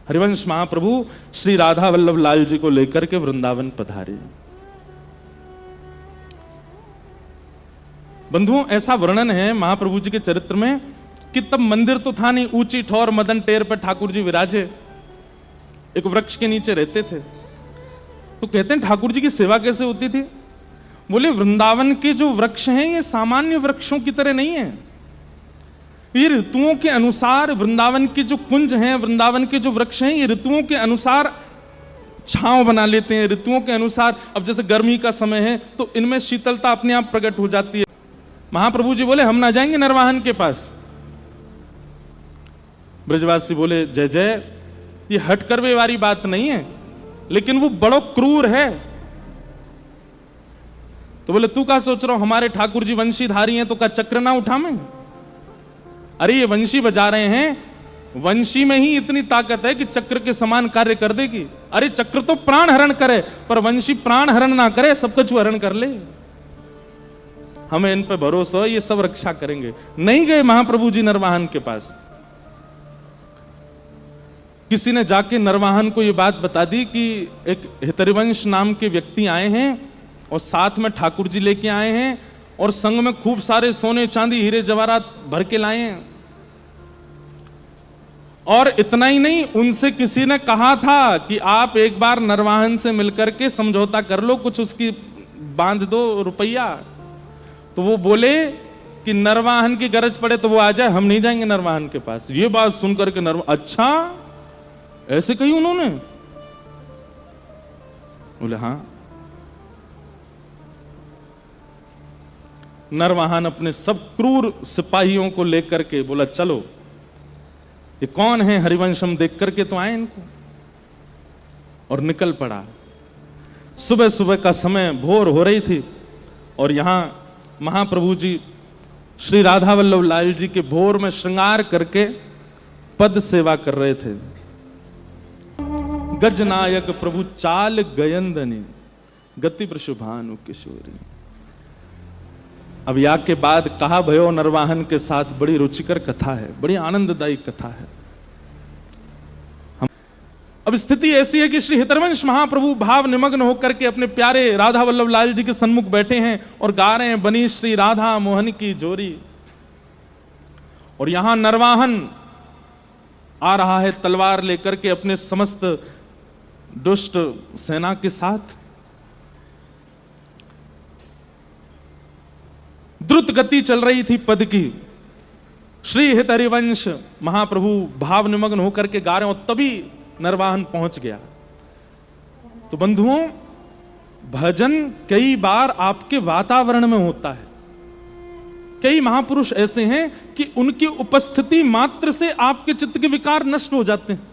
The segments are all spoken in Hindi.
हरिवंश महाप्रभु श्री राधा वल्लभ लाल जी को लेकर के वृंदावन पधारे। बंधुओं, ऐसा वर्णन है महाप्रभु जी के चरित्र में कि तब मंदिर तो था नहीं, ऊंची ठौर मदन टेर पर ठाकुर जी विराजे, एक वृक्ष के नीचे रहते थे। तो कहते हैं ठाकुर जी की सेवा कैसे होती थी? बोले वृंदावन के जो वृक्ष हैं ये सामान्य वृक्षों की तरह नहीं है, ये ऋतुओं के अनुसार, वृंदावन के जो कुंज हैं, वृंदावन के जो वृक्ष हैं, ये ऋतुओं के अनुसार छांव बना लेते हैं, ऋतुओं के अनुसार। अब जैसे गर्मी का समय है तो इनमें शीतलता अपने आप प्रकट हो जाती है। महाप्रभु जी बोले हम ना जाएंगे नरवाहन के पास। ब्रजवासी बोले जय जय, ये हट करवे वाली बात नहीं है, लेकिन वो बड़ो क्रूर है। तो बोले तू क्या सोच रहा हो, हमारे ठाकुर जी वंशीधारी हैं तो क्या चक्र ना उठावें? अरे ये वंशी बजा रहे हैं, वंशी में ही इतनी ताकत है कि चक्र के समान कार्य कर देगी। अरे चक्र तो प्राण हरण करे, पर वंशी प्राण हरण ना करे, सब कुछ हरण कर ले। हमें इन पे भरोसा है, ये सब रक्षा करेंगे। नहीं गए महाप्रभु जी नरवाहन के पास। किसी ने जाके नरवाहन को ये बात बता दी कि एक हितरिवंश नाम के व्यक्ति आए हैं और साथ में ठाकुर जी लेके आए हैं और संग में खूब सारे सोने चांदी हीरे जवाहरात भर के लाए हैं। और इतना ही नहीं, उनसे किसी ने कहा था कि आप एक बार नरवाहन से मिलकर के समझौता कर लो, कुछ उसकी बांध दो रुपया। तो वो बोले कि नरवाहन की गरज पड़े तो वो आ जाए, हम नहीं जाएंगे नरवाहन के पास। ये बात सुनकर के अच्छा ऐसे कही उन्होंने? बोले हाँ। नरवाहन अपने सब क्रूर सिपाहियों को लेकर के बोला चलो, ये कौन है हरिवंशम देख करके तो आए इनको, और निकल पड़ा। सुबह सुबह का समय, भोर हो रही थी और यहां महाप्रभु जी श्री राधा वल्लभ लाल जी के भोर में श्रृंगार करके पद सेवा कर रहे थे। गजनायक प्रभु चाल गयंदनी गति प्रशुभानु किशोरी। अब या के बाद कहा भयो नरवाहन के साथ बड़ी रुचिकर कथा है, बड़ी आनंददायी कथा है। अब स्थिति ऐसी है कि श्री हितरवंश महाप्रभु भाव निमग्न होकर के अपने प्यारे राधा वल्लभ लाल जी के सन्मुख बैठे हैं और गा रहे हैं बनी श्री राधा मोहन की जोरी। और यहां नरवाहन आ रहा है तलवार लेकर के अपने समस्त दुष्ट सेना के साथ। द्रुत गति चल रही थी पद की। श्री हितरिवंश महाप्रभु भाव निमग्न होकर के गा रहे हैं और तभी नरवाहन पहुंच गया। तो बंधुओं, भजन कई बार आपके वातावरण में होता है। कई महापुरुष ऐसे हैं कि उनकी उपस्थिति मात्र से आपके चित्त के विकार नष्ट हो जाते हैं।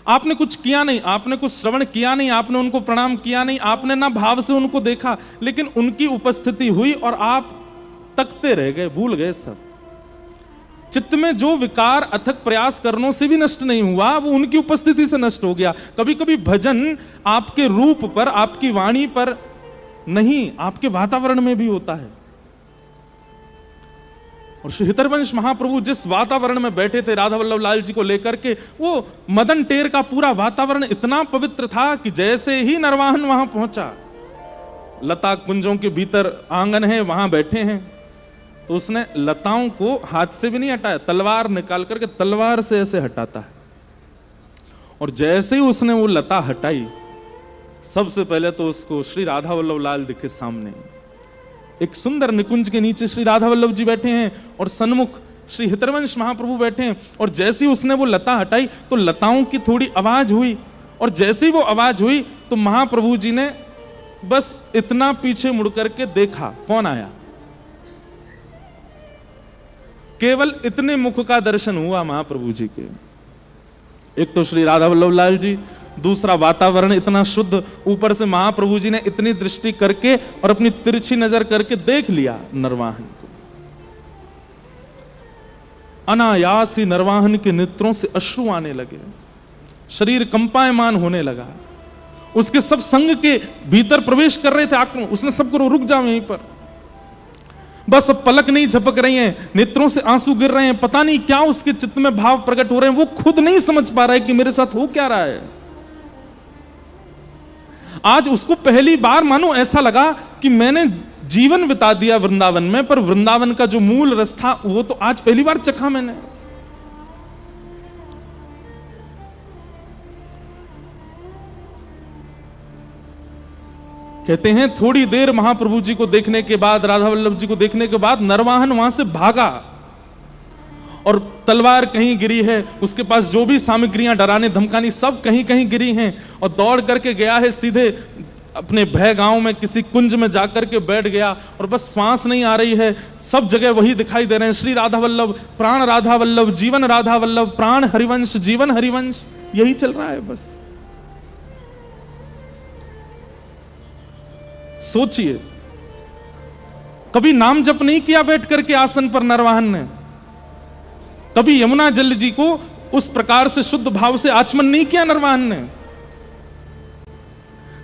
आपने कुछ किया नहीं, आपने कुछ श्रवण किया नहीं, आपने उनको प्रणाम किया नहीं, आपने ना भाव से उनको देखा, लेकिन उनकी उपस्थिति हुई और आप तकते रह गए, भूल गए सब। चित्त में जो विकार अथक प्रयास करने से भी नष्ट नहीं हुआ, वो उनकी उपस्थिति से नष्ट हो गया। कभी कभी भजन आपके रूप पर, आपकी वाणी पर नहीं, आपके वातावरण में भी होता है। और श्री हितरवंश महाप्रभु जिस वातावरण में बैठे थे राधा वल्लभ लाल जी को लेकर के, वो मदन टेर का पूरा वातावरण इतना पवित्र था कि जैसे ही नरवाहन वहां पहुंचा, लता कुंजों के भीतर आंगन है, वहां बैठे हैं, तो उसने लताओं को हाथ से भी नहीं हटाया, तलवार निकाल करके तलवार से ऐसे हटाता है। और जैसे ही उसने वो लता हटाई, सबसे पहले तो उसको श्री राधा वल्लभ लाल दिखे सामने। एक सुंदर निकुंज के नीचे श्री राधा वल्लभ जी बैठे हैं और सन्मुख श्री हितरवंश महाप्रभु बैठे हैं। और जैसे ही उसने वो लता हटाई तो लताओं की थोड़ी आवाज हुई, और जैसे ही वो आवाज हुई तो महाप्रभु जी ने बस इतना पीछे मुड़ करके देखा, कौन आया। केवल इतने मुख का दर्शन हुआ महाप्रभु जी के। एक तो श्री राधा वल्लभ लाल जी, दूसरा वातावरण इतना शुद्ध, ऊपर से महाप्रभु जी ने इतनी दृष्टि करके और अपनी तिरछी नजर करके देख लिया नरवाहन को। अनायास ही नरवाहन के नेत्रों से अश्रु आने लगे, शरीर कंपायमान होने लगा। उसके सब संग के भीतर प्रवेश कर रहे थे आंखों, उसने सबको रुक जाओ यहीं पर। बस अब पलक नहीं झपक रही हैं, नेत्रों से आंसू गिर रहे हैं, पता नहीं क्या उसके चित्त में भाव प्रकट हो रहे हैं, वो खुद नहीं समझ पा रहा है कि मेरे साथ हो क्या रहा है। आज उसको पहली बार मानो ऐसा लगा कि मैंने जीवन बिता दिया वृंदावन में, पर वृंदावन का जो मूल रस था वो तो आज पहली बार चखा मैंने। कहते हैं थोड़ी देर महाप्रभु जी को देखने के बाद, राधा वल्लभ जी को देखने के बाद नरवाहन वहां से भागा और तलवार कहीं गिरी है, उसके पास जो भी सामग्रियां डराने धमकानी सब कहीं कहीं गिरी हैं, और दौड़ करके गया है सीधे अपने भय गांव में किसी कुंज में जाकर के बैठ गया, और बस श्वास नहीं आ रही है, सब जगह वही दिखाई दे रहे हैं, श्री राधा वल्लभ, प्राण राधा वल्लभ, जीवन राधा वल्लभ, प्राण हरिवंश, जीवन हरिवंश, यही चल रहा है बस। सोचिए, कभी नाम जप नहीं किया बैठ करके आसन पर नरवाहन ने, कभी यमुना जल जी को उस प्रकार से शुद्ध भाव से आचमन नहीं किया नरवाहन ने,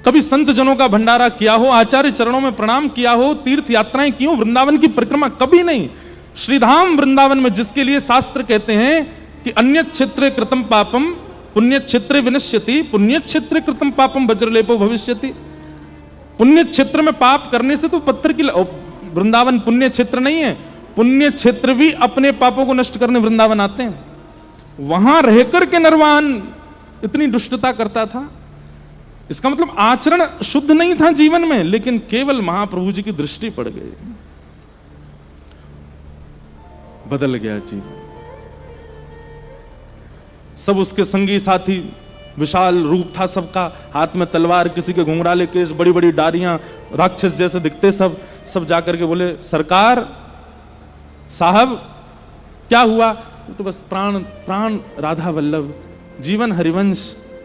कभी संत जनों का भंडारा किया हो, आचार्य चरणों में प्रणाम किया हो, तीर्थ यात्राएं की हो, वृंदावन की परिक्रमा, कभी नहीं। श्रीधाम वृंदावन में जिसके लिए शास्त्र कहते हैं कि अन्य क्षेत्र कृतम पापम पुण्य क्षेत्र विनश्यति, पुण्य क्षेत्र कृतम पापम वज्रलेपो भविष्यति। पुण्य क्षेत्र में पाप करने से तो पत्थर की, वृंदावन पुण्य क्षेत्र नहीं है, पुण्य क्षेत्र भी अपने पापों को नष्ट करने वृंदावन आते हैं। वहां रहकर के नरवाहन इतनी दुष्टता करता था, इसका मतलब आचरण शुद्ध नहीं था जीवन में, लेकिन केवल महाप्रभु जी की दृष्टि पड़ गई, बदल गया जीवन। सब उसके संगी साथी, विशाल रूप था सबका, हाथ में तलवार, किसी के घुंघराले केस, बड़ी बड़ी डारियां, राक्षस जैसे दिखते सब जाकर के बोले सरकार साहब क्या हुआ? तो बस प्राण राधा वल्लभ, जीवन हरिवंश,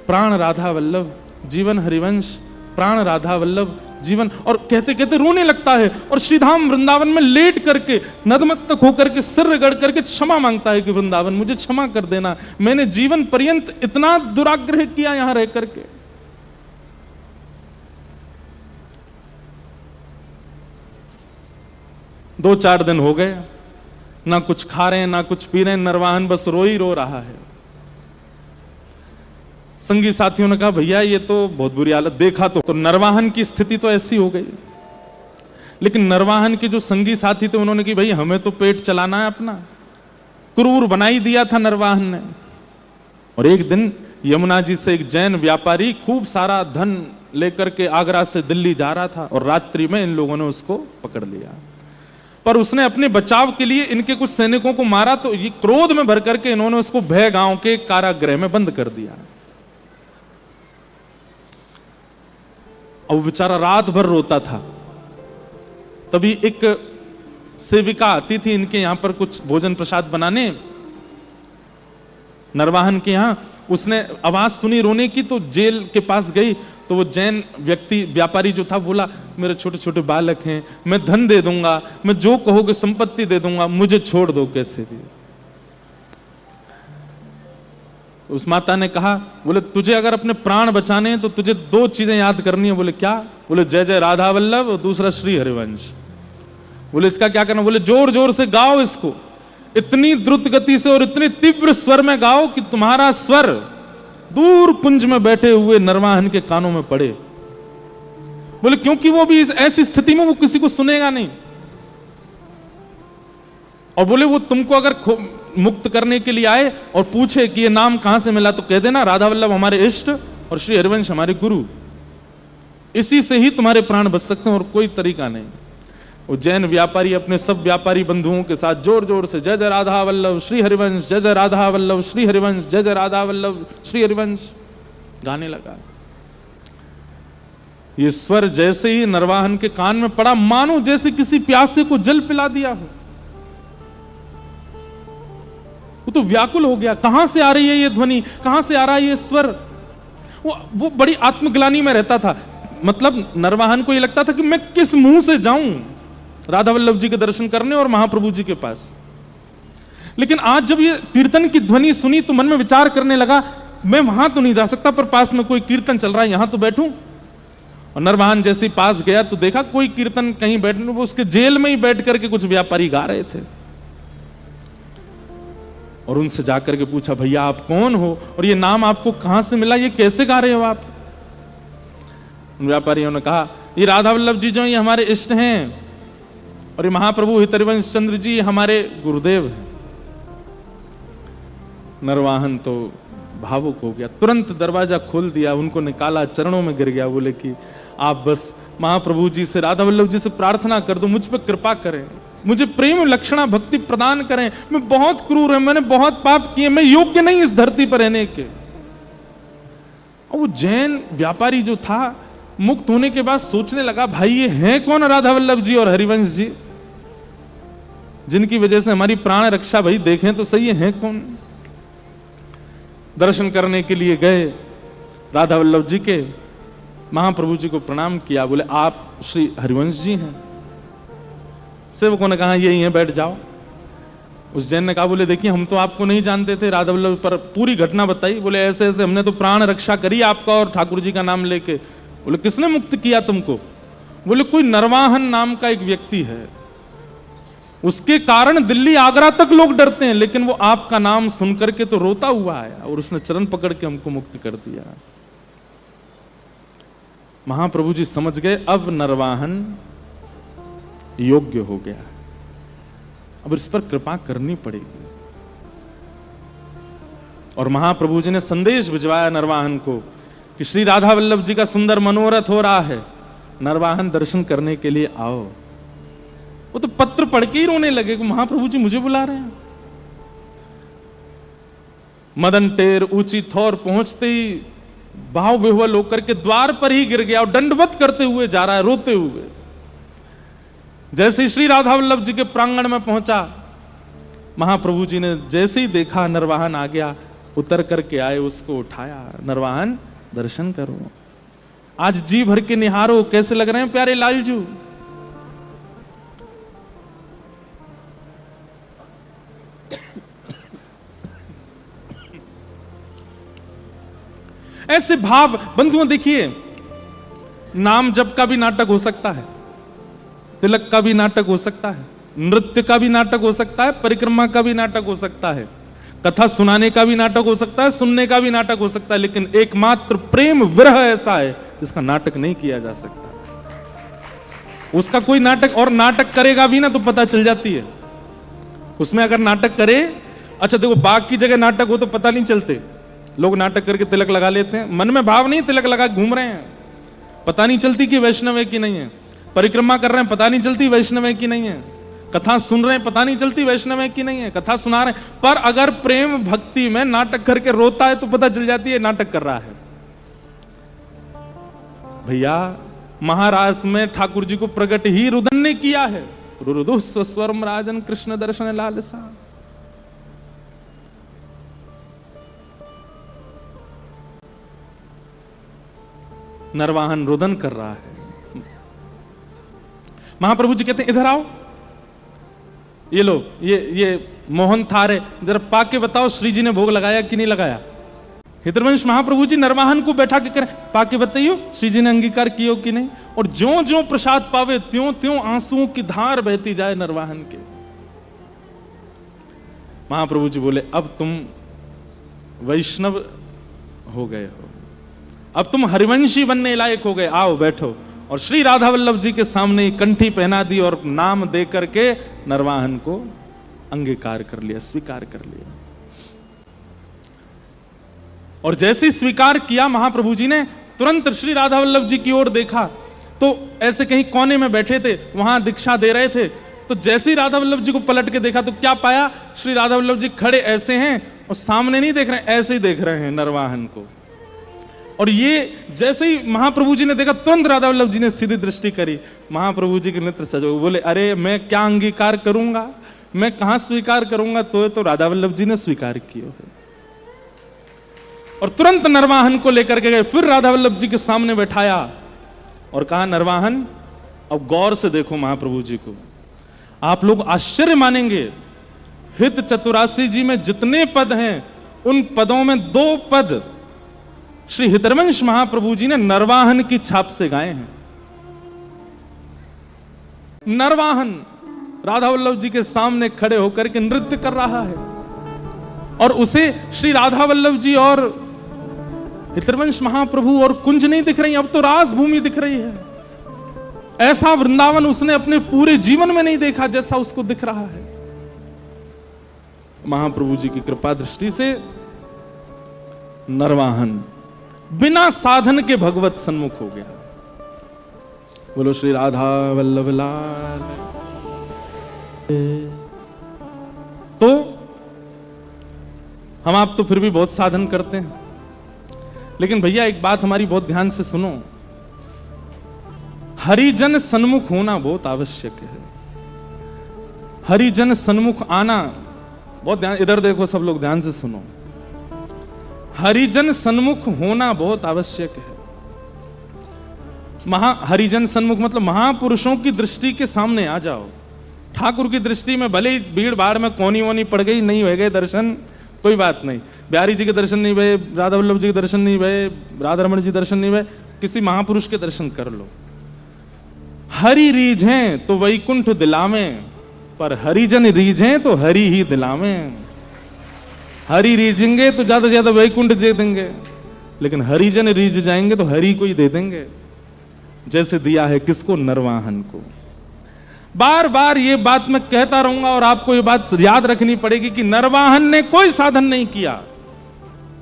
प्राण राधा वल्लभ, जीवन हरिवंश, प्राण राधा वल्लभ, जीवन, और कहते कहते रोने लगता है, और श्रीधाम वृंदावन में लेट करके नतमस्तक होकर के सिर रगड़ करके क्षमा मांगता है कि वृंदावन मुझे क्षमा कर देना, मैंने जीवन पर्यंत इतना दुराग्रह किया यहां रह करके। दो चार दिन हो गए, ना कुछ खा रहे हैं ना कुछ पी रहे हैं, नरवाहन बस रो ही रो रहा है। संगी साथियों ने कहा भैया ये तो बहुत बुरी हालत, देखा तो नरवाहन की स्थिति तो ऐसी हो गई। लेकिन नरवाहन के जो संगी साथी थे उन्होंने कि भाई हमें तो पेट चलाना है अपना, क्रूर बना ही दिया था नरवाहन ने। और एक दिन यमुना जी से एक जैन व्यापारी खूब सारा धन लेकर के आगरा से दिल्ली जा रहा था, और रात्रि में इन लोगों ने उसको पकड़ लिया, पर उसने अपने बचाव के लिए इनके कुछ सैनिकों को मारा, तो ये क्रोध में भर करके इन्होंने उसको भय गांव के कारागृह में बंद कर दिया। अब बेचारा रात भर रोता था। तभी एक सेविका आती थी इनके यहां पर कुछ भोजन प्रसाद बनाने, नरवाहन के यहां, उसने आवाज सुनी रोने की, तो जेल के पास गई, तो वो जैन व्यक्ति व्यापारी जो था बोला मेरे छोटे छोटे बालक हैं, मैं धन दे दूंगा, मैं जो कहोगे संपत्ति दे दूंगा, मुझे छोड़ दो कैसे भी। उस माता ने कहा, बोले तुझे अगर अपने प्राण बचाने हैं तो तुझे दो चीजें याद करनी है। बोले क्या? बोले जय जय राधा वल्लभ और दूसरा श्री हरिवंश। बोले इसका क्या करना? बोले जोर जोर से गाओ इसको, इतनी द्रुत गति से और इतने तीव्र स्वर में गाओ कि तुम्हारा स्वर दूर कुंज में बैठे हुए नरवाहन के कानों में पड़े। बोले क्योंकि वो भी इस ऐसी स्थिति में वो किसी को सुनेगा नहीं, और बोले वो तुमको अगर मुक्त करने के लिए आए और पूछे कि ये नाम कहां से मिला, तो कह देना राधा वल्लभ हमारे इष्ट और श्री हरिवंश हमारे गुरु, इसी से ही तुम्हारे प्राण बच सकते हैं और कोई तरीका नहीं। वो जैन व्यापारी अपने सब व्यापारी बंधुओं के साथ जोर जोर से जय जय राधा वल्लभ श्री हरिवंश, जय जय राधा वल्लभ श्री हरिवंश, जय जय राधा वल्लभ श्री हरिवंश गाने लगा। ये स्वर जैसे ही नरवाहन के कान में पड़ा, मानो जैसे किसी प्यासे को जल पिला दिया हो। वो तो व्याकुल हो गया, कहां से आ रही है ये ध्वनि, कहां से आ रहा है ये स्वर। वो बड़ी आत्मग्लानि में रहता था। मतलब नरवाहन को ये लगता था कि मैं किस मुंह से जाऊं राधा वल्लभ जी के दर्शन करने और महाप्रभु जी के पास। लेकिन आज जब ये कीर्तन की ध्वनि सुनी तो मन में विचार करने लगा, मैं वहां तो नहीं जा सकता, पर पास में कोई कीर्तन चल रहा है, यहां तो बैठूं। और नरवाहन जैसे ही पास गया तो देखा कोई कीर्तन कहीं बैठने, वो उसके जेल में ही बैठ करके कुछ व्यापारी गा रहे थे। और उनसे जाकर के पूछा, भैया आप कौन हो और ये नाम आपको कहां से मिला, ये कैसे गा रहे हो आप? उन व्यापारियों ने कहा, ये राधा वल्लभ जी जो ये हमारे इष्ट हैं और ये महाप्रभु हितरिवंश चंद्र जी हमारे गुरुदेव हैं। नरवाहन तो भावुक हो गया, तुरंत दरवाजा खोल दिया, उनको निकाला, चरणों में गिर गया, बोले कि आप बस महाप्रभु जी से, राधा वल्लभ जी से प्रार्थना कर दो, मुझ पर कृपा करें, मुझे प्रेम लक्षणा भक्ति प्रदान करें, मैं बहुत क्रूर है, मैंने बहुत पाप किए, मैं योग्य नहीं इस धरती पर रहने के। और वो जैन व्यापारी जो था मुक्त होने के बाद सोचने लगा, भाई ये हैं कौन राधा वल्लभ जी और हरिवंश जी, जिनकी वजह से हमारी प्राण रक्षा, भाई देखें तो सही है कौन। दर्शन करने के लिए गए, राधा वल्लभ जी के, महाप्रभु जी को प्रणाम किया, बोले आप श्री हरिवंश जी हैं? सेवकों ने कहा यही है, बैठ जाओ। उस जैन ने कहा, बोले देखिए हम तो आपको नहीं जानते थे, राधा वल्लभ पर पूरी घटना बताई। बोले ऐसे ऐसे हमने तो प्राण रक्षा करी आपका और ठाकुर जी का नाम लेके। बोले किसने मुक्त किया तुमको? बोले कोई नरवाहन नाम का एक व्यक्ति है, उसके कारण दिल्ली आगरा तक लोग डरते हैं, लेकिन वो आपका नाम सुनकर के तो रोता हुआ आया और उसने चरण पकड़ के हमको मुक्त कर दिया। महाप्रभु जी समझ गए अब नरवाहन योग्य हो गया, अब इस पर कृपा करनी पड़ेगी। और महाप्रभु जी ने संदेश भिजवाया नरवाहन को कि श्री राधा वल्लभ जी का सुंदर मनोरथ हो रहा है, नरवाहन दर्शन करने के लिए आओ। वो तो पत्र पढ़ के ही रोने लगे कि महाप्रभु जी मुझे बुला रहे हैं। मदन टेर ऊंची थौर पहुंचते ही भाव विह्वल होकर के द्वार पर ही गिर गया और दंडवत करते हुए जा रहा है, रोते हुए। जैसे ही श्री राधा वल्लभ जी के प्रांगण में पहुंचा, महाप्रभु जी ने जैसे ही देखा नरवाहन आ गया, उतर करके आए, उसको उठाया, नरवाहन दर्शन करो, आज जी भर के निहारो, कैसे लग रहे हैं प्यारे लालजू। ऐसे भाव बंधुओं, देखिए नाम जप का भी नाटक हो सकता है, तिलक का भी नाटक हो सकता है, नृत्य का भी नाटक हो सकता है, परिक्रमा का भी नाटक हो सकता है, कथा सुनाने का भी नाटक हो सकता है, सुनने का भी नाटक हो सकता है, लेकिन एकमात्र प्रेम विरह ऐसा है जिसका नाटक नहीं किया जा सकता। उसका कोई नाटक, और नाटक करेगा भी ना तो पता चल जाती है उसमें। अगर नाटक करे, अच्छा देखो बाग की जगह नाटक हो तो पता नहीं चलते, लोग नाटक करके तिलक लगा लेते हैं, मन में भाव नहीं, तिलक लगा घूम रहे हैं, पता नहीं चलती कि वैष्णव है कि नहीं है। परिक्रमा कर रहे हैं, पता नहीं चलती वैष्णव है कि नहीं है। कथा सुन रहे हैं, पता नहीं चलती वैष्णव है कि नहीं है। कथा सुना रहे हैं, पर अगर प्रेम भक्ति में नाटक करके रोता है तो पता चल जाती है नाटक कर रहा है। भैया महाराज में ठाकुर जी को प्रकट ही रुदन ने किया है, रुदु स्वस्वरम राजन कृष्ण दर्शन लालसा। नरवाहन रुदन कर रहा है। महाप्रभु जी कहते हैं इधर आओ, ये लो, ये मोहन थार है, जरा पाके बताओ श्री जी ने भोग लगाया कि नहीं लगाया। हितवंश महाप्रभु जी नरवाहन को बैठा के करें, पाके बताइयो श्री जी ने अंगीकार कियो कि नहीं। और ज्यों ज्यों प्रसाद पावे त्यों त्यों आंसुओं की धार बहती जाए नरवाहन के। महाप्रभु जी बोले अब तुम वैष्णव हो गए हो, अब तुम हरिवंशी बनने लायक हो गए, आओ बैठो। और श्री राधा वल्लभ जी के सामने कंठी पहना दी और नाम दे करके नरवाहन को अंगीकार कर लिया, स्वीकार कर लिया। और जैसे ही स्वीकार किया महाप्रभु जी ने, तुरंत श्री राधा वल्लभ जी की ओर देखा तो ऐसे कहीं कोने में बैठे थे, वहां दीक्षा दे रहे थे। तो जैसे ही राधा वल्लभ जी को पलट के देखा तो क्या पाया, श्री राधा वल्लभ जी खड़े ऐसे हैं और सामने नहीं देख रहे हैं, ऐसे ही देख रहे हैं नरवाहन को। और ये जैसे ही महाप्रभु जी ने देखा, तुरंत राधा वल्लभ जी ने सीधी दृष्टि करी, महाप्रभु जी के नेत्र सजो। बोले अरे मैं क्या अंगीकार करूंगा, मैं कहां स्वीकार करूंगा, तो राधा वल्लभ जी ने स्वीकार किया है। और तुरंत नरवाहन को लेकर के गए, फिर राधा वल्लभ जी के सामने बैठाया और कहा नरवाहन अब गौर से देखो महाप्रभु जी को, आप लोग आश्चर्य मानेंगे, हित चतुरासी जी में जितने पद हैं उन पदों में 2 पद श्री हितरवंश महाप्रभु जी ने नरवाहन की छाप से गाए हैं। नरवाहन राधा वल्लभ जी के सामने खड़े होकर के नृत्य कर रहा है और उसे श्री राधा वल्लभ जी और हितरवंश महाप्रभु और कुंज नहीं दिख रही, अब तो रास भूमि दिख रही है। ऐसा वृंदावन उसने अपने पूरे जीवन में नहीं देखा जैसा उसको दिख रहा है। महाप्रभु जी की कृपा दृष्टि से नरवाहन बिना साधन के भगवत सन्मुख हो गया। बोलो श्री राधा वल्लभ लाल। तो हम आप तो फिर भी बहुत साधन करते हैं, लेकिन भैया एक बात हमारी बहुत ध्यान से सुनो, हरिजन सन्मुख होना बहुत आवश्यक है। हरिजन सन्मुख आना बहुत ध्यान, इधर देखो सब लोग ध्यान से सुनो, हरिजन सन्मुख होना बहुत आवश्यक है। हरिजन सन्मुख मतलब महापुरुषों की दृष्टि के सामने आ जाओ। ठाकुर की दृष्टि में भले ही भीड़ भाड़ में कोनी वोनी पड़ गई, नहीं हो गए दर्शन, कोई बात नहीं। बिहारी जी के दर्शन नहीं भये, राधा वल्लभ जी के दर्शन नहीं भये, राधा रमण जी दर्शन नहीं भये, किसी महापुरुष के दर्शन कर लो। हरि रीझें तो वैकुंठ दिलावें, पर हरिजन रीझें तो हरि ही दिलावें। हरि रीझेंगे तो ज्यादा से ज्यादा वैकुंठ दे देंगे, लेकिन हरिजन रीझ जाएंगे तो हरि को ही दे देंगे, जैसे दिया है किसको, नरवाहन को। बार बार ये बात मैं कहता रहूंगा और आपको ये बात याद रखनी पड़ेगी कि नरवाहन ने कोई साधन नहीं किया,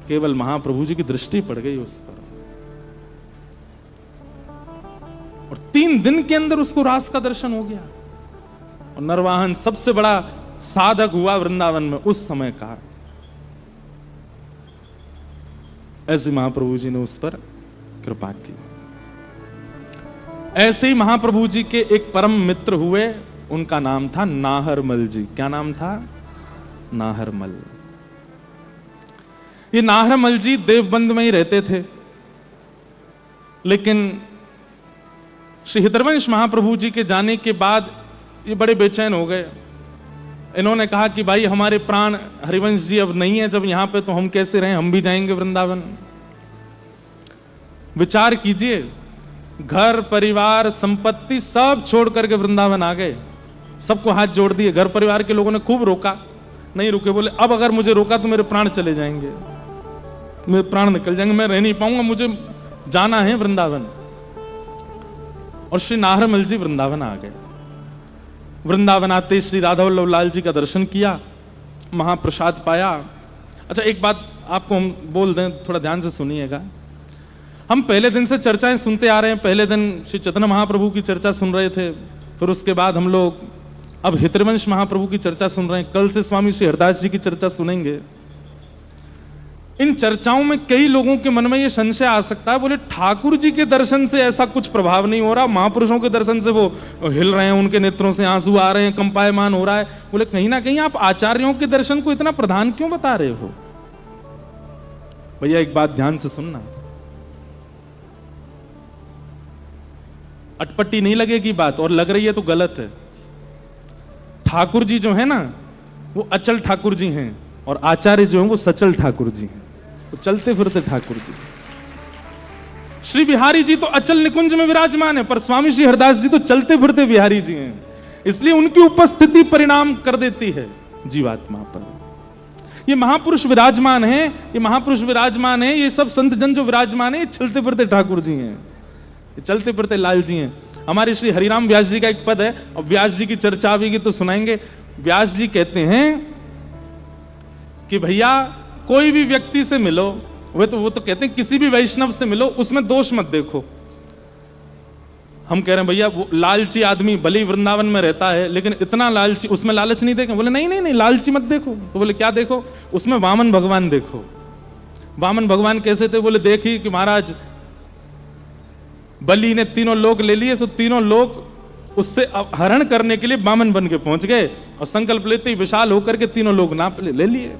केवल महाप्रभु जी की दृष्टि पड़ गई उस पर, और 3 दिन के अंदर उसको रास का दर्शन हो गया। और नरवाहन सबसे बड़ा साधक हुआ वृंदावन में उस समय का। ऐसे महाप्रभु जी ने उस पर कृपा की। ऐसे ही महाप्रभु जी के एक परम मित्र हुए, उनका नाम था नाहरमल जी। क्या नाम था? नाहरमल। ये नाहरमल जी देवबंद में ही रहते थे, लेकिन श्री हितरवंश महाप्रभु जी के जाने के बाद ये बड़े बेचैन हो गए। इन्होंने कहा कि भाई हमारे प्राण हरिवंश जी अब नहीं है जब यहां पे, तो हम कैसे रहें, हम भी जाएंगे वृंदावन। विचार कीजिए, घर परिवार संपत्ति सब छोड़ करके वृंदावन आ गए, सबको हाथ जोड़ दिए। घर परिवार के लोगों ने खूब रोका, नहीं रुके, बोले अब अगर मुझे रोका तो मेरे प्राण चले जाएंगे, मेरे प्राण निकल जाएंगे, मैं रह नहीं पाऊंगा, मुझे जाना है वृंदावन। और श्री नाहरमल जी वृंदावन आ गए। वृंदावन आते श्री राधा वल्लभ लाल जी का दर्शन किया, महाप्रसाद पाया। अच्छा एक बात आपको हम बोल दें, थोड़ा ध्यान से सुनिएगा। हम पहले दिन से चर्चाएं सुनते आ रहे हैं। पहले दिन श्री चैतन्य महाप्रभु की चर्चा सुन रहे थे, फिर उसके बाद हम लोग अब हितरवंश महाप्रभु की चर्चा सुन रहे हैं। कल से स्वामी श्री हरदास जी की चर्चा सुनेंगे। इन चर्चाओं में कई लोगों के मन में ये संशय आ सकता है, बोले ठाकुर जी के दर्शन से ऐसा कुछ प्रभाव नहीं हो रहा, महापुरुषों के दर्शन से वो हिल रहे हैं, उनके नेत्रों से आंसू आ रहे हैं, कंपायमान हो रहा है। बोले कहीं ना कहीं आप आचार्यों के दर्शन को इतना प्रधान क्यों बता रहे हो? भैया एक बात ध्यान से सुनना, अटपटी नहीं लगेगी बात, और लग रही है तो गलत है। ठाकुर जी जो है ना वो अचल ठाकुर जी हैं, और आचार्य जो हैं वो सचल ठाकुर जी हैं, तो चलते फिरते ठाकुर जी। श्री बिहारी जी तो अचल निकुंज में विराजमान है, पर स्वामी श्री हरदास जी तो चलते फिरते बिहारी जी हैं, इसलिए उनकी उपस्थिति परिणाम कर देती है जीवात्मा पर। ये महापुरुष विराजमान है, ये महापुरुष विराजमान है, ये सब संत जन जो विराजमान है, ये चलते फिरते ठाकुर जी हैं, ये चलते फिरते लाल जी हैं। हमारे श्री हरिराम व्यास जी का एक पद है, और व्यास जी की चर्चा आवेगी तो सुनाएंगे। व्यास जी कहते हैं कि भैया कोई भी व्यक्ति से मिलो, वो तो कहते हैं किसी भी वैष्णव से मिलो, उसमें दोष मत देखो। हम कह रहे हैं भैया वो लालची आदमी भले वृंदावन में रहता है, लेकिन इतना लालची, उसमें लालच नहीं देखें। बोले नहीं नहीं नहीं, लालची मत देखो। तो बोले क्या देखो? उसमें वामन भगवान देखो। वामन भगवान कैसे थे? बोले देखी कि महाराज बलि ने तीनों लोक ले लिए, सो तीनों लोक उससे हरण करने के लिए वामन बन के पहुंच गए, और संकल्प लेते ही विशाल होकर के तीनों लोग नाप ले लिए।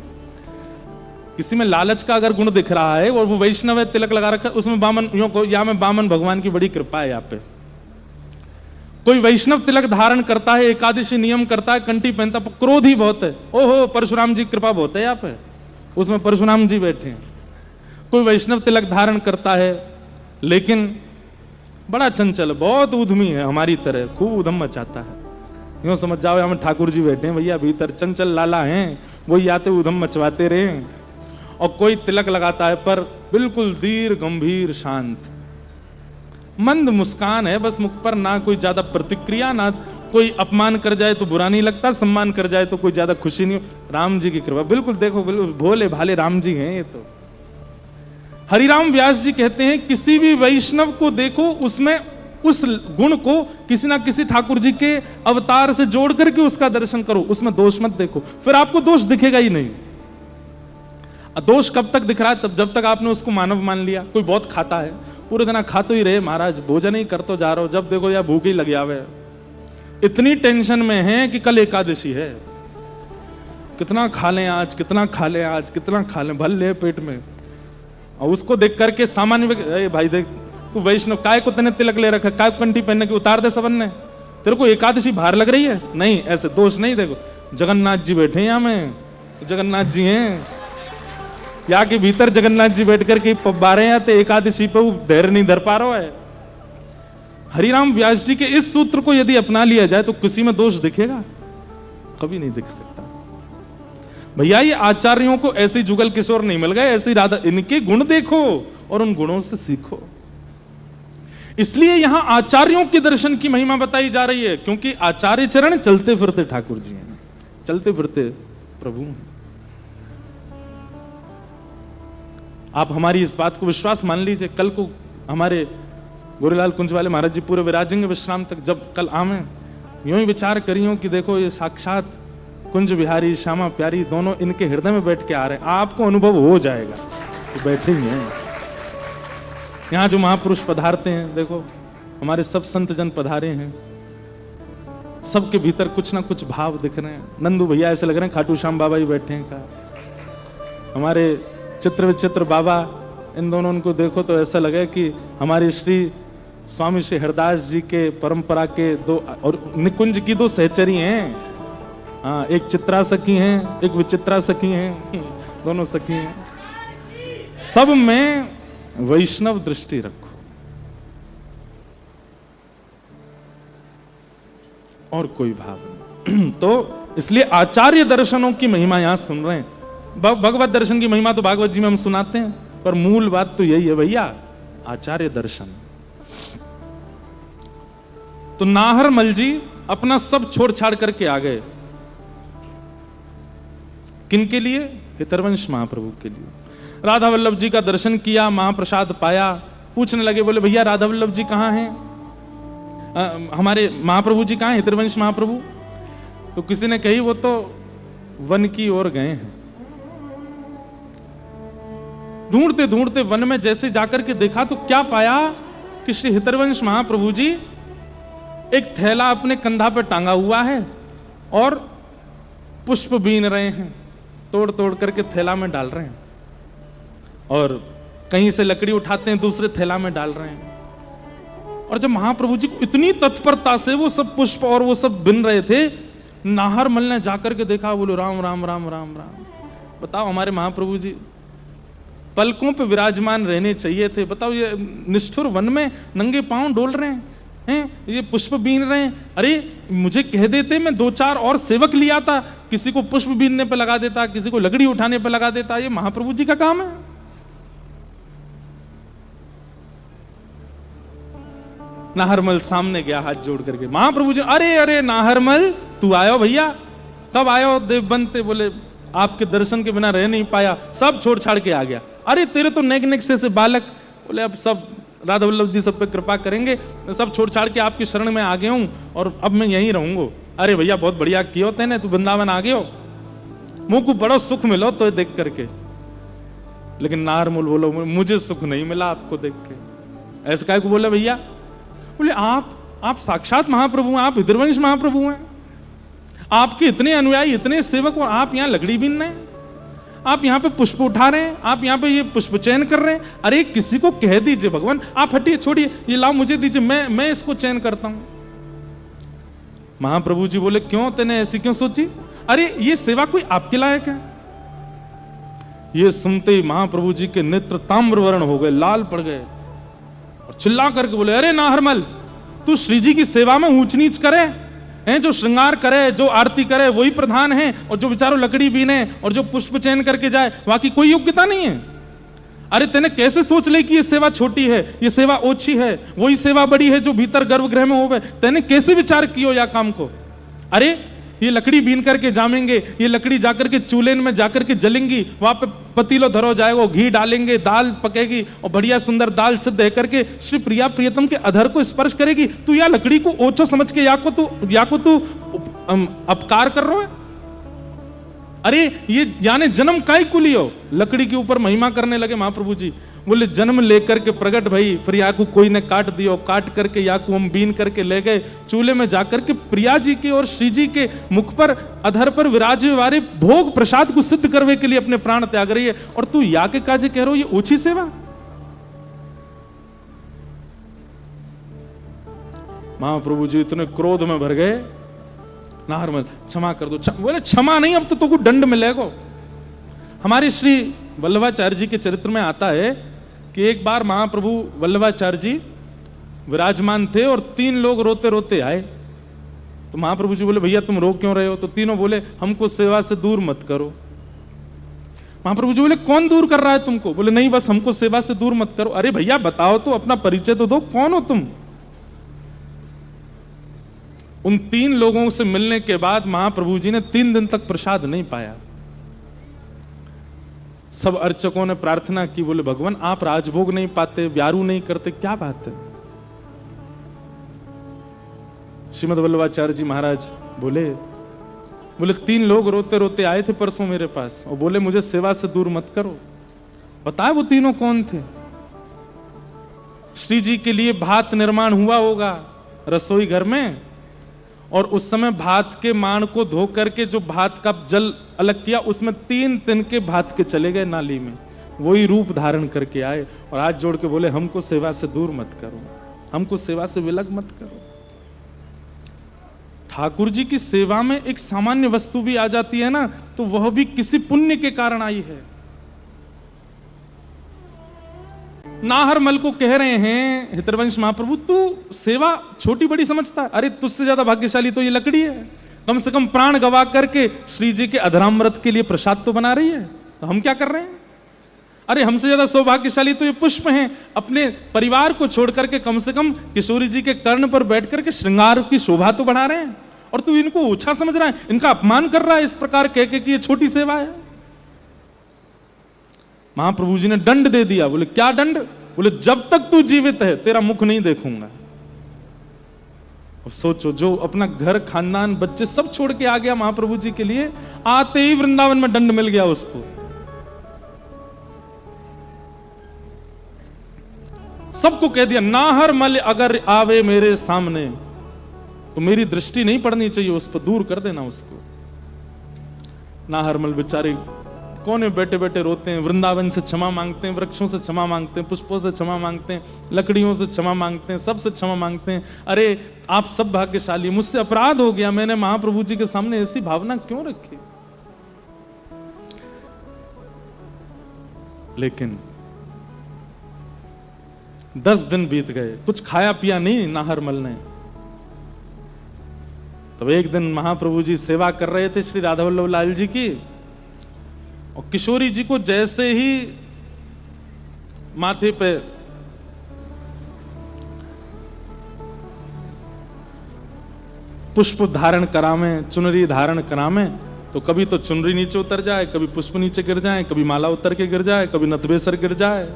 किसी में लालच का अगर गुण दिख रहा है और वो वैष्णव है, तिलक लगा रखा है, उसमें वामन, या में वामन भगवान की बड़ी कृपा है। यहाँ पे कोई वैष्णव तिलक धारण करता है, एकादशी नियम करता है, कंठी पहनता, क्रोध ही बहुत है, ओहो परशुराम जी कृपा बहुत है यहाँ पे, उसमें परशुराम जी बैठे हैं। कोई वैष्णव तिलक धारण करता है, लेकिन बड़ा चंचल, बहुत उद्यमी है, हमारी तरह खूब उधम मचाता है। यूं समझ जाओ हम ठाकुर जी बैठे हैं भैया भीतर, चंचल लाला हैं, वही आते उधम मचवाते रहे। और कोई तिलक लगाता है पर बिल्कुल धीर गंभीर शांत, मंद मुस्कान है बस मुख पर, ना कोई ज्यादा प्रतिक्रिया, ना कोई अपमान कर जाए तो बुरा नहीं लगता, सम्मान कर जाए तो कोई ज्यादा खुशी नहीं। राम जी की कृपा, बिल्कुल देखो बिल्कुल भोले भाले राम जी हैं ये तो। हरिराम व्यास जी कहते हैं किसी भी वैष्णव को देखो उसमें उस गुण को किसी ना किसी ठाकुर जी के अवतार से जोड़ करके उसका दर्शन करो, उसमें दोष मत देखो, फिर आपको दोष दिखेगा ही नहीं। दोष कब तक दिख रहा है? तब जब तक आपने उसको मानव मान लिया। कोई बहुत खाता है, पूरे दिन खा तो ही रहे महाराज, भोजन ही कर तो जा रहे हो, जब देखो या भूख ही लगी आवे, इतनी टेंशन में है कि कल एकादशी है, कितना खा लें आज, कितना खा लें आज, कितना खा लें, भल ले पेट में। और उसको देख करके सामान्य भाई देख तू वैष्णव, काय को तने तिलक ले रखा, काय कंठी पहनने की उतार दे सबन ने, तेरे को एकादशी बाहर लग रही है? नहीं, ऐसे दोष नहीं। देखो जगन्नाथ जी बैठे यहाँ में, जगन्नाथ जी हैं यहाँ के भीतर, जगन्नाथ जी बैठ करके पब्बारे हैं, तो एकादशी पे वो धैर्य नहीं धर पा रहा है। हरिराम व्यास जी के इस सूत्र को यदि अपना लिया जाए तो किसी में दोष दिखेगा? कभी नहीं दिख सकता। भैया ये आचार्यों को ऐसे जुगल किशोर नहीं मिल गए, ऐसी राधा, इनके गुण देखो और उन गुणों से सीखो। इसलिए यहां आचार्यों के दर्शन की महिमा बताई जा रही है, क्योंकि आचार्य चरण चलते फिरते ठाकुर जी हैं, चलते फिरते प्रभु हैं। आप हमारी इस बात को विश्वास मान लीजिए, कल को हमारे गोरेलाल कुंज वाले महाराज जी पूरे विराजेंगे विश्राम तक, जब कल आवे यूं ही विचार करियो कि देखो ये साक्षात कुंज बिहारी श्यामा प्यारी दोनों इनके हृदय में बैठ के आ रहे हैं, आपको अनुभव हो जाएगा कि बैठे ही हैं। यहाँ जो महापुरुष पधारते हैं, देखो हमारे सब संत जन पधारे हैं, सबके भीतर कुछ ना कुछ भाव दिख रहे हैं। नंदू भैया ऐसे लग रहे हैं खाटू श्याम बाबा ही बैठे हैं का। हमारे चित्र विचित्र बाबा, इन दोनों उनको देखो तो ऐसा लगे कि हमारे श्री स्वामी श्री हरदास जी के परंपरा के दो, और निकुंज की दो सहचरी हैं। हाँ, एक चित्रा सखी हैं, एक विचित्रा सखी हैं, दोनों सखी हैं। सब में वैष्णव दृष्टि रखो और कोई भाव नहीं। तो इसलिए आचार्य दर्शनों की महिमा यहां सुन रहे हैं। भगवत दर्शन की महिमा तो भागवत जी में हम सुनाते हैं, पर मूल बात तो यही है भैया, आचार्य दर्शन। तो नाहरमल जी अपना सब छोड़ छाड़ करके आ गए, किनके लिए? हितरवंश महाप्रभु के लिए। राधा वल्लभ जी का दर्शन किया, महाप्रसाद पाया, पूछने लगे, बोले भैया राधा वल्लभ जी कहाँ हैं? हमारे महाप्रभु जी कहाँ हैं, हितरवंश महाप्रभु? तो किसी ने कही वो तो वन की ओर गए हैं। ढूंढते ढूंढते वन में जैसे जाकर के देखा तो क्या पाया कि श्री हितरवंश महाप्रभु जी एक थैला अपने कंधा पर टांगा हुआ है और पुष्प बीन रहे हैं, तोड़ तोड़ करके थैला में डाल रहे हैं, और कहीं से लकड़ी उठाते हैं दूसरे थैला में डाल रहे हैं। और जब महाप्रभु जी को इतनी तत्परता से वो सब पुष्प और वो सब बिन रहे थे, नाहरमल ने जाकर के देखा, बोलो राम राम राम राम राम। बताओ हमारे महाप्रभु जी पलकों पे विराजमान रहने चाहिए थे, बताओ ये निष्ठुर वन में नंगे पांव डोल रहे हैं, ये पुष्प बीन रहे हैं। अरे मुझे कह देते, मैं 2-4 और सेवक लिया था, किसी को पुष्प बीनने पे लगा देता, किसी को लकड़ी उठाने पे लगा देता। ये महाप्रभु जी का काम है। नाहरमल सामने गया हाथ जोड़ करके, महाप्रभु जी, अरे अरे नाहरमल तू आयो भैया, कब आयो? देव बनते, बोले आपके दर्शन के बिना रह नहीं पाया, सब छोड़ छाड़ के आ गया। अरे तेरे तो नेक नेक से बालक, बोले अब सब राधा वल्लभ जी सब पे कृपा करेंगे, सब छोड़ छाड़ के आपकी शरण में आ गया हूं और अब मैं यहीं रहूंगा। अरे भैया बहुत बढ़िया कियो तेने, तू वृंदावन आ गयो, मुंह को बड़ो सुख मिलो तो देख करके। लेकिन नाहरमल बोलो मुझे सुख नहीं मिला आपको देख के। ऐसा काय को बोला भैया? बोले आप साक्षात महाप्रभु हैं, आप हितरवंश महाप्रभु हैं, आपके इतने अनुयायी, इतने सेवक, और आप यहाँ लकड़ी बीन रहे हैं, आप यहाँ पे पुष्प उठा रहे हैं, आप यहाँ पे ये पुष्प चयन कर रहे हैं। अरे किसी को कह दीजिए भगवान, आप हटिए छोड़िए, ये लाओ मुझे दीजिए, मैं इसको चयन करता हूं। महाप्रभु जी बोले क्यों, तेने ऐसी क्यों सोची? अरे ये सेवा कोई आपके लायक है? ये सुनते ही महाप्रभु जी के नेत्र ताम्रवर्ण हो गए, लाल पड़ गए और चिल्ला करके बोले, अरे नाहरमल, तू श्री जी की सेवा में ऊंच नीच करे हैं? जो श्रृंगार करे, जो आरती करे वही प्रधान है, और जो बेचारो लकड़ी बीने और जो पुष्प चयन करके जाए बाकी कोई योग्यता नहीं है। अरे तेने कैसे सोच ले कि ये सेवा छोटी है, ये सेवा ओछी है, वही सेवा बड़ी है जो भीतर गर्भगृह में होवे? तेने कैसे विचार कियो या काम को? अरे ये लकड़ी बीन करके जामेंगे, ये लकड़ी जाकर के चूल्हे में जाकर के जलेंगी, वहां पे पतीलो धरो जाएगा, घी डालेंगे, दाल पकेगी और बढ़िया सुंदर दाल सिद्ध है करके श्री प्रिया प्रियतम के अधर को स्पर्श करेगी। तू या लकड़ी को ओछो समझ के या को तू अपकार कर रहा है? अरे ये यानी जन्म काय को लियो? लकड़ी के ऊपर महिमा करने लगे महाप्रभु जी। बोले जन्म लेकर के प्रगट भई, फिर याकू कोई ने काट दियो, काट करके याकू हम बीन करके ले गए चूल्हे में जाकर के प्रिया जी के और श्री जी के मुख पर अधर पर विराजे वाले भोग प्रसाद को सिद्ध करने के लिए अपने प्राण त्याग रही है, और तू या के काजे कह रहे हो ये ऊंची सेवा? महाप्रभु जी इतने क्रोध में भर गए, नाहरमल क्षमा कर दो। बोले क्षमा नहीं, अब तो तुमको दंड मिलेगा। हमारे श्री वल्लभाचार्य जी के चरित्र में आता है कि एक बार महाप्रभु वल्लभाचार्य जी विराजमान थे और 3 लोग रोते रोते आए। तो महाप्रभु जी बोले, भैया तुम रो क्यों रहे हो? तो तीनों बोले, हमको सेवा से दूर मत करो। महाप्रभु जी बोले, कौन दूर कर रहा है तुमको? बोले, नहीं बस हमको सेवा से दूर मत करो। अरे भैया बताओ तो, अपना परिचय तो दो, कौन हो तुम? उन 3 लोगों से मिलने के बाद महाप्रभु जी ने 3 दिन तक प्रसाद नहीं पाया। सब अर्चकों ने प्रार्थना की, बोले भगवान आप राजभोग नहीं पाते, व्यारू नहीं करते, क्या बात है? श्रीमद वल्लभाचार्य जी महाराज बोले 3 लोग रोते रोते आए थे परसों मेरे पास और बोले मुझे सेवा से दूर मत करो। बताए वो तीनों कौन थे? श्री जी के लिए भात निर्माण हुआ होगा रसोई घर में, और उस समय भात के माण को धो करके जो भात का जल अलग किया, उसमें 3 तिनके भात के चले गए नाली में। वही रूप धारण करके आए और हाथ जोड़ के बोले, हमको सेवा से दूर मत करो, हमको सेवा से विलग मत करो। ठाकुर जी की सेवा में एक सामान्य वस्तु भी आ जाती है ना, तो वह भी किसी पुण्य के कारण आई है। नाहरमल को कह रहे हैं हितरवंश महाप्रभु, तू सेवा छोटी बड़ी समझता है? अरे तुझसे ज्यादा भाग्यशाली तो ये लकड़ी है, कम से कम प्राण गवा करके श्री जी के अधरामृत के लिए प्रसाद तो बना रही है। तो हम क्या कर रहे हैं? अरे हमसे ज्यादा सौभाग्यशाली तो ये पुष्प हैं, अपने परिवार को छोड़ करके कम से कम किशोरी जी के कर्ण पर बैठ करके श्रृंगार की शोभा तो बढ़ा रहे हैं, और तू इनको ऊंचा समझ रहा है, इनका अपमान कर रहा है इस प्रकार कह के कि ये छोटी सेवा है। महाप्रभु जी ने दंड दे दिया। बोले क्या दंड? बोले जब तक तू जीवित है तेरा मुख नहीं देखूंगा। अब सोचो, जो अपना घर खानदान बच्चे सब छोड़ के आ गया महाप्रभु जी के लिए, आते ही वृंदावन में दंड मिल गया उसको। सबको कह दिया, नाहरमल अगर आवे मेरे सामने तो मेरी दृष्टि नहीं पड़नी चाहिए उस पर, दूर कर देना उसको। नाहरमल बेचारे कोने बैठे बैठे रोते हैं, वृंदावन से क्षमा मांगते हैं, वृक्षों से क्षमा मांगते हैं, पुष्पों से क्षमा मांगते हैं, लकड़ियों से क्षमा मांगते हैं, सबसे क्षमा मांगते हैं। अरे आप सब भाग्यशाली, मुझसे अपराध हो गया, मैंने महाप्रभु जी के सामने ऐसी भावना क्यों रखी? लेकिन 10 दिन बीत गए, कुछ खाया पिया नहीं नाहरमल ने। तब एक दिन महाप्रभु जी सेवा कर रहे थे श्री राधा वल्लभ लाल जी की, और किशोरी जी को जैसे ही माथे पे पुष्प धारण करावे, चुनरी धारण करावे, तो कभी तो चुनरी नीचे उतर जाए, कभी पुष्प नीचे गिर जाए, कभी माला उतर के गिर जाए, कभी नतबेसर गिर जाए।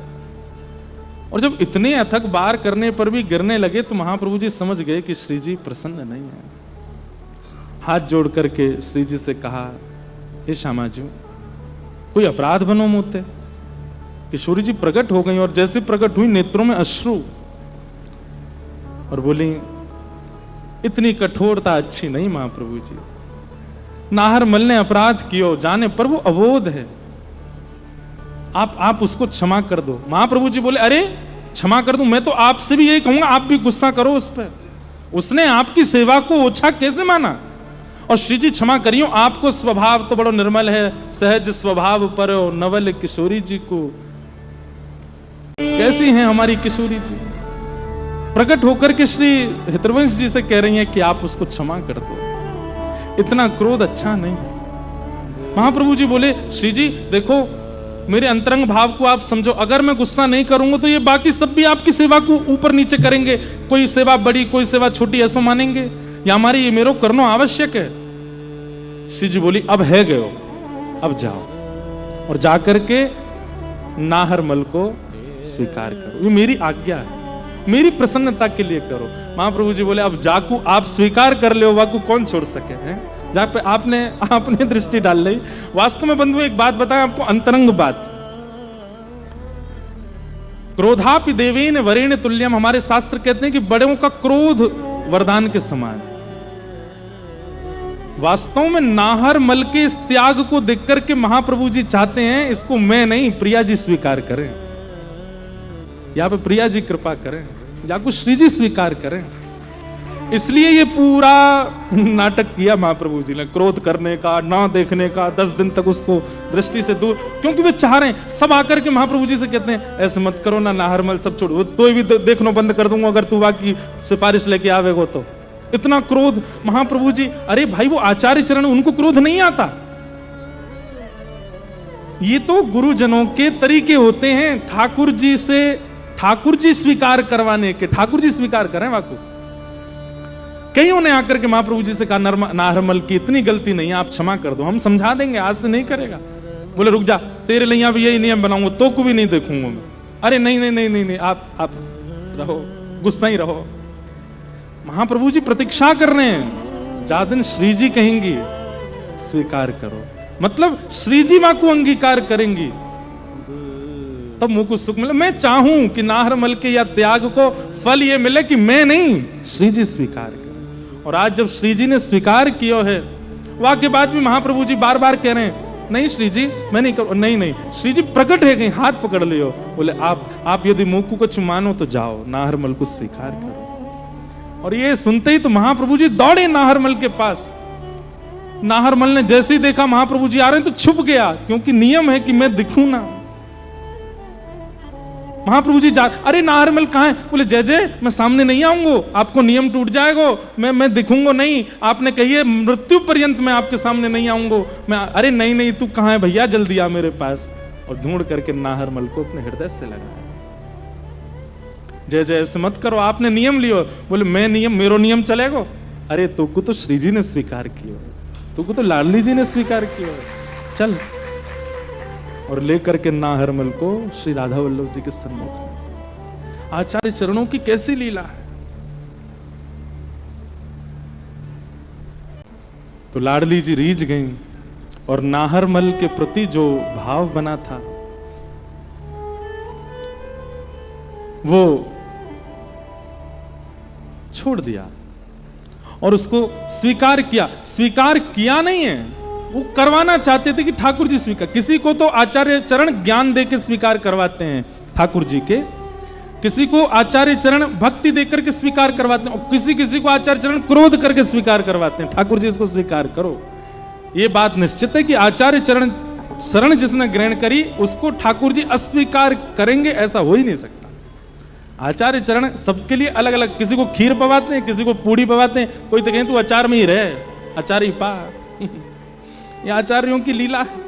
और जब इतने अथक बार करने पर भी गिरने लगे तो महाप्रभु जी समझ गए कि श्री जी प्रसन्न नहीं है। हाथ जोड़ करके श्री जी से कहा, हे श्यामा जी कोई अपराध बनो मोते। किशोरी जी प्रकट हो गई, और जैसे प्रकट हुई नेत्रों में अश्रु, और बोली इतनी कठोरता अच्छी नहीं महाप्रभु जी, नाहरमल ने अपराध किया जाने पर वो अबोध है, आप उसको क्षमा कर दो। महाप्रभु जी बोले, अरे क्षमा कर दूं? मैं तो आपसे भी यही कहूंगा, आप भी गुस्सा करो उस पर। उसने आपकी सेवा को ओछा कैसे माना? और श्री जी क्षमा करियो, आपको स्वभाव तो बड़ो निर्मल है, सहज स्वभाव पर नवल किशोरी जी को। कैसी हैं हमारी किशोरी जी? प्रकट होकर के श्री हितवंश जी से कह रही हैं कि आप उसको क्षमा कर दो, इतना क्रोध अच्छा नहीं। महाप्रभु जी बोले, श्री जी देखो, मेरे अंतरंग भाव को आप समझो, अगर मैं गुस्सा नहीं करूंगा तो ये बाकी सब भी आपकी सेवा को ऊपर नीचे करेंगे, कोई सेवा बड़ी कोई सेवा छोटी ऐसा मानेंगे, या हमारी ये मेरो करना आवश्यक है। श्री जी बोली, अब है गयो, अब जाओ और जाकर के नाहर मल को स्वीकार करो, ये मेरी आज्ञा है, मेरी प्रसन्नता के लिए करो। महाप्रभु जी बोले, अब जाकू आप स्वीकार कर ले, वाकू कौन छोड़ सके हैं? जहां पे आपने दृष्टि डाल ली। वास्तव में बंधु एक बात बताएं आपको, अंतरंग बात, क्रोधापि देवेन वरेण तुल्यम, हमारे शास्त्र कहते हैं कि बड़ों का क्रोध वरदान के समान। वास्तव में नाहर मल के इस त्याग को देख करके महाप्रभु जी चाहते हैं इसको मैं नहीं, प्रिया जी स्वीकार करें, यहां पे प्रिया जी कृपा करें, जाको श्री जी स्वीकार करें। इसलिए ये पूरा नाटक किया महाप्रभु जी ने, क्रोध करने का, ना देखने का, 10 दिन तक उसको दृष्टि से दूर, क्योंकि वे चाह रहे हैं। सब आकर के महाप्रभु जी से कहते हैं, ऐसे मत करो ना, नाहरमल सब छोड़ो, तो भी देखना बंद कर दूंगा अगर तू बाकी सिफारिश लेके आवेगो तो। इतना क्रोध महाप्रभु जी, अरे भाई वो आचार्य चरण, उनको क्रोध नहीं आता, ये तो गुरुजनों के तरीके होते हैं ठाकुर जी से, ठाकुर जी स्वीकार करवाने के, ठाकुर जी स्वीकार करें वाकू। कईयों ने आकर के महाप्रभु जी से कहा, नाहरमल की इतनी गलती नहीं है, आप क्षमा कर दो, हम समझा देंगे, आज से नहीं करेगा। बोले रुक जा, तेरे लिए भी यही नियम बनाऊंगा, तो को भी नहीं देखूंगा मैं। अरे नहीं नहीं नहीं नहीं, नहीं आप रहो, गुस्सा ही रहो। महाप्रभु जी प्रतीक्षा कर रहे हैं, जा दिन श्री जी कहेंगी स्वीकार करो, मतलब श्री जी मां को अंगीकार करेंगी तब मुझ को सुख मिले। मैं चाहूं कि नाहरमल के या त्याग को फल ये मिले कि मैं नहीं, श्री जी स्वीकार करें। और आज जब श्री जी ने स्वीकार किया है, वहां के बाद भी महाप्रभु जी बार बार कह रहे हैं, नहीं श्री जी मैं नहीं करूं, नहीं नहीं, श्री जी प्रकट है, कहीं हाथ पकड़ लियो। बोले आप यदि मुकु को चुमानो तो जाओ, नाहरमल को स्वीकार करो। और ये सुनते ही तो महाप्रभु जी दौड़े नाहरमल के पास। नाहरमल ने जैसे ही देखा महाप्रभु जी आ रहे हैं तो छुप गया, क्योंकि नियम है कि मैं दिखूं ना। महाप्रभु जी जा, अरे नाहरमल कहां है? बोले जय जय मैं सामने नहीं आऊंगा, आपको नियम टूट जाएगा, मैं दिखूंगा नहीं, आपने कही है मृत्यु पर्यंत मैं आपके सामने नहीं आऊंगा। मैं, अरे नहीं नहीं तू कहां है भैया, जल्दी आ मेरे पास। और ढूंढ करके नाहरमल को अपने हृदय से लगाया। जय जय ऐसे मत करो, आपने नियम लियो। बोले मैं नियम, मेरो नियम चलेगा? अरे तुको तो श्री जी ने स्वीकार किया, तुको तो लाडली जी ने स्वीकार किया, चल। और लेकर के नाहरमल को श्री राधा वल्लभ जी के सम्मुख। आचार्य चरणों की कैसी लीला है। तो लाडली जी रीझ गईं और नाहरमल के प्रति जो भाव बना था वो छोड़ दिया और उसको स्वीकार किया। स्वीकार किया नहीं है, वो करवाना चाहते थे कि ठाकुर जी स्वीकार। किसी को तो आचार्य चरण ज्ञान देकर स्वीकार करवाते हैं ठाकुर जी के, किसी को आचार्य चरण भक्ति देकर के स्वीकार करवाते हैं, और किसी को आचार्य चरण क्रोध करके स्वीकार करवाते हैं। ठाकुर जी इसको स्वीकार करो। ये बात निश्चित है कि आचार्य चरण शरण जिसने ग्रहण करी उसको ठाकुर जी अस्वीकार करेंगे, ऐसा हो ही नहीं सकता। आचार्य चरण सबके लिए अलग अलग, किसी को खीर पवाते हैं, किसी को पूड़ी पवाते हैं, कोई तो कहें तू अचार में ही रहे, अचार ही पा। ये आचार्यों की लीला है।